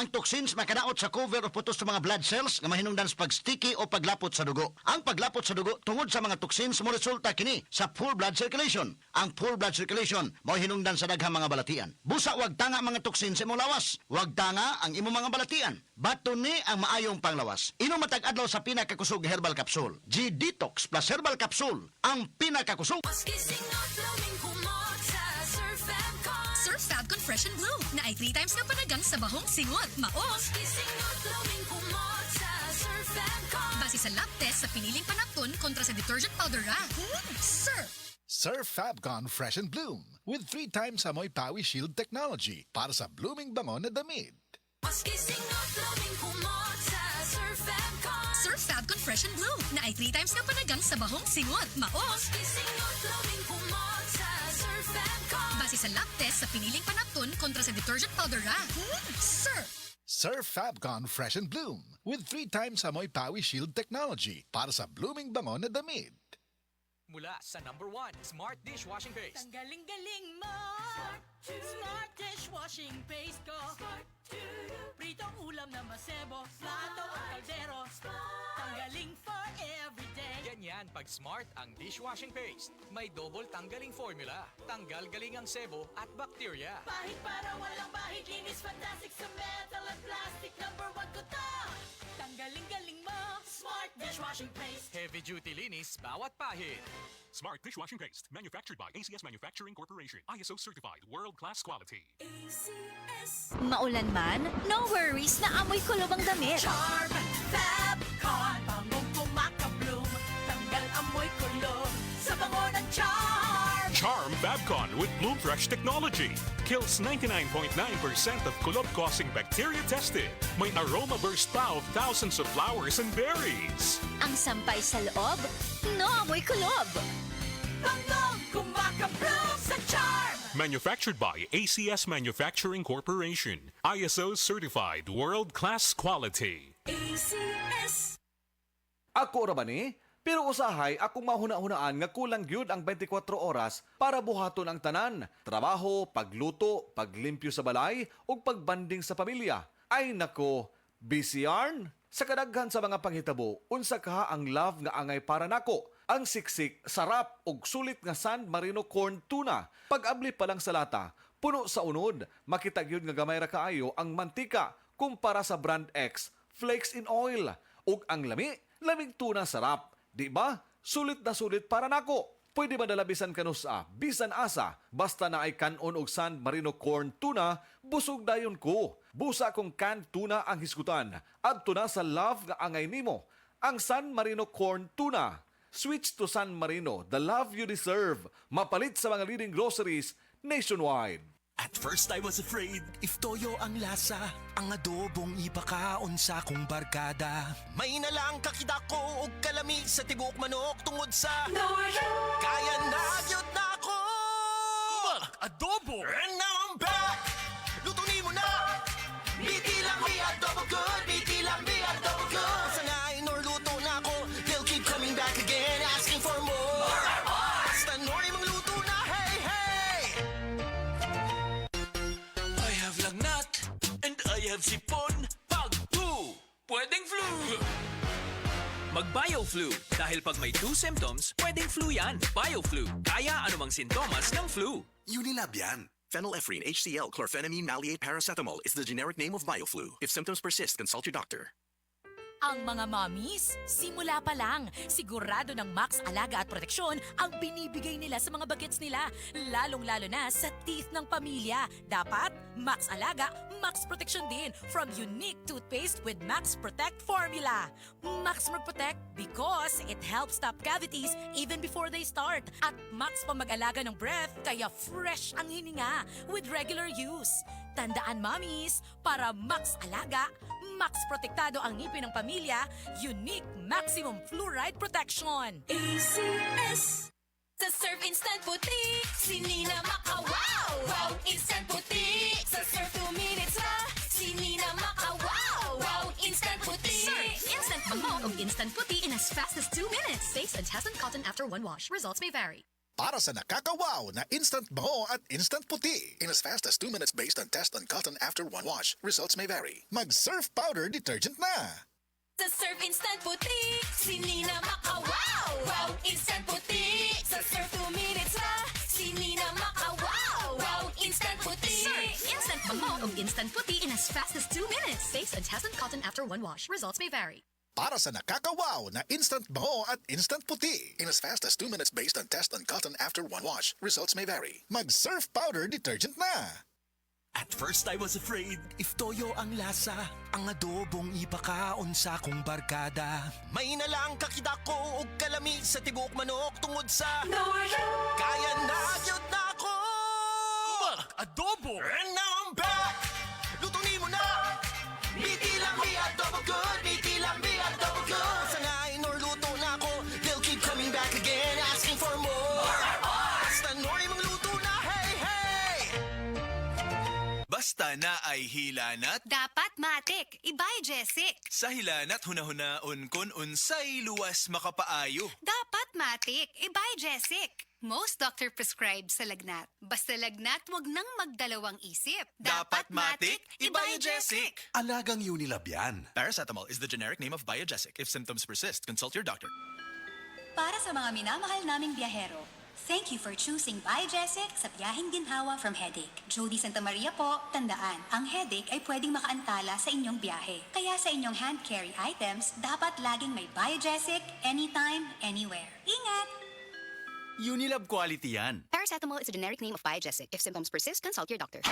Ang toxins makadaot sa cover o putos sa mga blood cells nga mahinungdan sa pagsticky o paglapot sa dugo. Ang paglapot sa dugo tungod sa mga toxins mo resulta kini sa full blood circulation. Ang full blood circulation mao hinungdan sa daghang mga balatian. Busa wag tanga mga toxins sa imong lawas. Wag tanga ang imong mga balatian. Baton ni ang maayong panglawas. Inom matag adlaw sa pinakakusog herbal capsule. G-Detox plus herbal capsule ang pinakakusog. Surf Fabcon Fresh and Blue na ay 3 times na panagang sa bahong singot, maos. Base sa lab test sa piniling panapton kontra sa detergent powder ra. Surf! Surf Fabcon Fresh and Bloom with 3 times amoy Powi Shield technology para sa blooming bango na damit. Surf Fabcon Fresh and Blue na ay 3 times na panagang sa bahong singot, maos. Base sa lab test sa piniling panapton kontra sa detergent powder ra. Surf! Surf Fabcon Fresh and Bloom with 3 times amoy Powi Shield technology para sa blooming bango na damit. Mula sa #1 Smart Dishwashing Paste. Ang galing-galing mo! Smart dishwashing paste ko. Pritong ulam na masebo, plato o kaldero. Tanggaling for everyday. Ganyan pag Smart ang dishwashing paste. May double tanggaling formula. Tanggal galing ang sebo at bakterya. Pahit para walang bahid, linis fantastic sa metal at plastic. #1 ko to! Tanggaling-galing mo! Smart dishwashing paste. Heavy duty linis bawat pahid. Smart Dishwashing Paste, manufactured by ACS Manufacturing Corporation. ISO certified, world-class quality. Maulan man, no worries na amoy kulob ang damit. Charm Fabcon, bangong kumakabloom. Tanggal amoy kulob sa bango ng Charm. Charm Fabcon with Bloom Fresh technology. Kills 99.9% of kulob-causing bacteria tested. May aroma burst pa of thousands of flowers and berries. Ang sampay sa loob, no amoy kulob. Bangong kumakabloom sa Charm. Manufactured by ACS Manufacturing Corporation. ISO certified, world-class quality. ACS. Ako ra ba ni? Pero usahay akong mahuna-hunaan nga kulang gyud ang 24 oras para buhaton ang tanan. Trabaho, pagluto, paglimpyo sa balay ug pagbanding sa pamilya. Ay nako, busy yarn. Sa kadaghan sa mga panghitabo, unsa kaha ang love nga angay para nako. Ang siksik, sarap ug sulit nga San Marino corn tuna. Pag-abli pa lang sa lata, puno sa unod. Makita gyud nga gamay ra kaayo ang mantika kumpara sa brand X, flakes in oil. Ug ang lami, lamig tuna sarap. Di ba? Sulit na sulit para nako. Pwede ba dalabisan kanusa, bisan asa, basta na ay kanon og San Marino corn tuna, busog dayon ko. Busa kong canned tuna ang hisgutan. Adto na sa love nga angay nimo, ang San Marino corn tuna. Switch to San Marino, the love you deserve. Mapalit sa mga leading groceries nationwide. At first I was afraid, if toyo ang lasa, ang adobong ipakaon sa kong barkada. May nalang kakita ko og kalami sa tibok manok tungod sa kaya na gyud na ako. Adobo! And now I'm back. Luto ni mo na. Biti lang mi adobo good, biti lang mi adobo good. Sanayin or luto na ako, they'll keep coming back again asking for more. Basta nori mong luto na, hey hey. I have lagnat and I have sipon. Pag flu, pwedeng flu. Mag-BioFlu. Dahil pag may 2 symptoms, pwedeng flu yan. BioFlu. Kaya anumang sintomas ng flu. Unilab yan. Phenylephrine HCl chlorphenamine maleate paracetamol is the generic name of BioFlu. If symptoms persist, consult your doctor. Ang mga mommies, simula pa lang, sigurado ng Max Alaga at Proteksyon ang binibigay nila sa mga bagets nila, lalong-lalo na sa teeth ng pamilya. Dapat, Max Alaga, Max Proteksyon din from unique toothpaste with Max Protect formula. Max Protect because it helps stop cavities even before they start. At Max pa mag-alaga ng breath, kaya fresh ang hininga with regular use. Tandaan, mommies, para Max Alaga, Max Protektado ang ngipin ng pamilya, unique maximum fluoride protection. ACS. Sa Surf Instant Puti, si Nina Makawaw. Wow, Instant Puti. Sa Surf 2 minutes na, si Nina Makawaw. Wow, Instant Puti. Surf Instant Bango o Instant Puti in as fast as 2 minutes. Safe and test on cotton after 1 wash. Results may vary. Para sa nakakawaw na instant bango at instant puti. In as fast as 2 minutes based on test on cotton after one wash. Results may vary. Mag-Surf Powder Detergent na! Sa Surf Instant Puti, si Nina Makawaw! Wow, Instant Puti! Sa Surf 2 minutes na, si Nina Makawaw! Wow, Instant Puti! Surf Instant Bango o Instant Puti in as fast as 2 minutes. Based on test and cotton after one wash. Results may vary. Para sa nakakawaw na instant bango at instant puti. In as fast as 2 minutes based on test on cotton after one wash. Results may vary. Mag-Surf Powder Detergent na! At first I was afraid if toyo ang lasa, ang adobong ipakaon sa kong barkada. May nalang kakita ko og kalami sa tibok manok tungod sa kaya na yun na ako mag-adobo. And now I'm back, luto ni mo na. Biti lang mi adobo good, biti lang mi adobo good. Sangayin or luto na ako, they'll keep coming back again asking for more. Basta nori mong luto na, hey hey. Basta na ay hilanat, Dapat matik. Ibay, Jessic. sa hilanat hunahunaon kun unsay luwas makapaayo. Dapat matik. Ibay, Jessic. Most doctor prescribe sa lagnat. Basta lagnat, wag nang magdalawang isip. Dapat matik, Ibay Jessic. Alagang Unilab yan. Paracetamol is the generic name of Biogesic. If symptoms persist, consult your doctor. Para sa mga minamahal naming biyahero, thank you for choosing Biogesic sa biyaheng ginhawa from headache. Jody Santa Maria po, tandaan, ang headache ay pwedeng makaantala sa inyong biyahe. Kaya sa inyong hand carry items, dapat laging may Biogesic anytime, anywhere. Ingat! Unilab quality yan. Paracetamol is a generic name of Biogesic. If symptoms persist, consult your doctor.